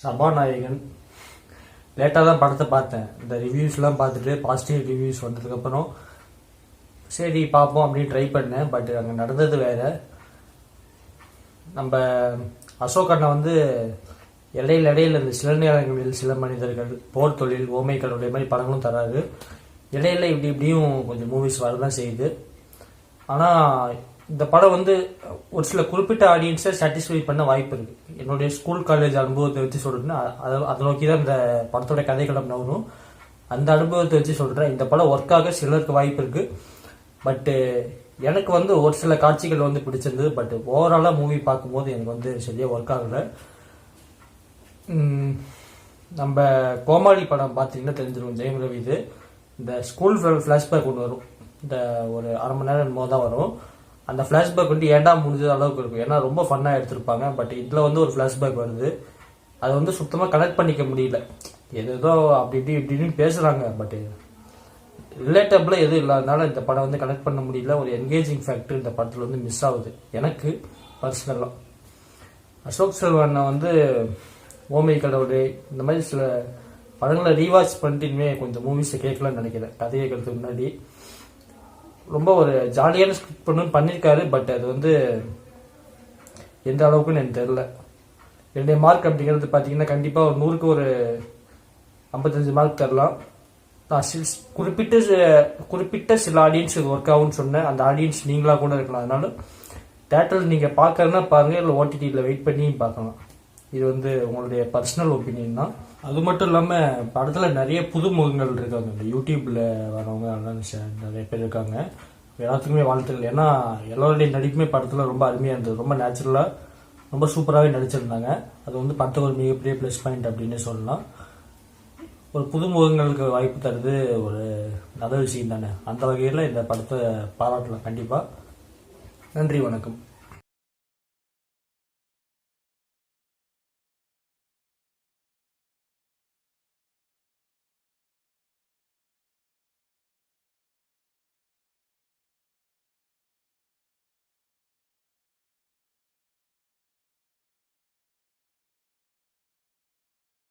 சபாநாயகன் லேட்டாக தான் படத்தை பார்த்தேன். இந்த ரிவ்யூஸ்லாம் பார்த்துட்டு பாசிட்டிவ் ரிவ்யூஸ் வந்ததுக்கப்புறம் சரி பார்ப்போம் அப்படின்னு ட்ரை பண்ணேன். பட் அங்கே நடந்தது வேற. நம்ம அசோக் அண்ணா வந்து இடையில இந்த சில நேரங்களில் சில மனிதர்கள், போர் தொழில், ஓமைகளுடைய மாதிரி படங்களும் தராரு. இடையில இப்படியும் கொஞ்சம் மூவிஸ் வரதான் செய்யுது. ஆனால் இந்த படம் வந்து ஒரு சில குறிப்பிட்ட ஆடியன்ஸை சாட்டிஸ்ஃபை பண்ண வாய்ப்பு இருக்கு. என்னுடைய ஸ்கூல் காலேஜ் அனுபவத்தை வச்சு சொல்றேன்னா அதை நோக்கி தான் இந்த படத்தோட கதைக்களம் நகரும். அந்த அனுபவத்தை வச்சு சொல்றேன், இந்த படம் ஒர்க் ஆக சிலருக்கு வாய்ப்பு இருக்கு. பட்டு எனக்கு வந்து ஒரு சில காட்சிகள் வந்து பிடிச்சிருந்தது. பட் ஓவராலா மூவி பார்க்கும்போது எனக்கு வந்து சரியா ஒர்க் ஆகல. நம்ம கோமாளி படம் பார்த்தீங்கன்னா தெரிஞ்சிடும், ஜெயம் ரவி. இது இந்த ஸ்கூல் ஃபிளாஷ்பேக் ஒன்று வரும், இந்த ஒரு அரை மணி நேரம் என்னமோ தான் வரும். அந்த ஃபிளாஷ்பேக் வந்து ஏண்டா முடிஞ்ச அளவுக்கு இருக்கும், ஏன்னா ரொம்ப ஃபன்னாக எடுத்திருப்பாங்க. பட் இதில் வந்து ஒரு ஃபிளாஷ்பேக் வருது, அதை வந்து சுத்தமாக கனெக்ட் பண்ணிக்க முடியல. ஏதோ அப்படி இப்படின்னு பேசுகிறாங்க, பட் ரிலேட்டபிளாக எதுவும் இல்லாதனால இந்த படம் வந்து கனெக்ட் பண்ண முடியல. ஒரு என்கேஜிங் ஃபேக்டர் இந்த படத்தில் வந்து மிஸ் ஆகுது எனக்கு பர்சனலாக. அசோக் செல்வன் வந்து ஓமை கடவுளே இந்த மாதிரி சில படங்களை ரீவாச் பண்ணிட்டு இனிமேல் கொஞ்சம் மூவிஸை கேட்கலான்னு நினைக்கிறேன். கதையை கேட்கறதுக்கு முன்னாடி ரொம்ப ஒரு ஜாலியான ஸ்கிரிப்ட் பண்ணியிருக்காரு. பட் அது வந்து எந்த அளவுக்குன்னு எனக்கு தெரியல. என்னுடைய மார்க் அப்படிங்கிறது பார்த்தீங்கன்னா கண்டிப்பாக ஒரு 100க்கு ஒரு 55 மார்க் தரலாம். நான் குறிப்பிட்ட சில ஆடியன்ஸுக்கு ஒர்க் ஆகும்னு சொன்னேன். அந்த ஆடியன்ஸ் நீங்களாக கூட இருக்கலாம். அதனால தேட்டரில் நீங்கள் பார்க்கறதுனா பாருங்க, இல்லை ஓடிடியில் வெயிட் பண்ணி பார்க்கலாம். இது வந்து உங்களுடைய பர்சனல் ஒப்பீனியன் தான். அது மட்டும் இல்லாமல் படத்தில் நிறைய புது முகங்கள் இருக்காங்க. இந்த யூடியூப்பில் வரவங்க அதெல்லாம் நிறைய பேர் இருக்காங்க. எல்லாத்துக்குமே வாழ்த்துக்கள். ஏன்னா எல்லோருடைய நடிப்புமே படத்தில் ரொம்ப அருமையாக இருந்தது. ரொம்ப நேச்சுரலாக ரொம்ப சூப்பராகவே நடிச்சிருந்தாங்க. அது வந்து படத்துக்கு ஒரு மிகப்பெரிய ப்ளஸ் பாயிண்ட் அப்படின்னு சொல்லலாம். ஒரு புது முகங்களுக்கு வாய்ப்பு தருது ஒரு நல்ல விஷயம் தானே. அந்த வகையில் இந்த படத்தை பாராட்டலாம் கண்டிப்பாக. நன்றி, வணக்கம்.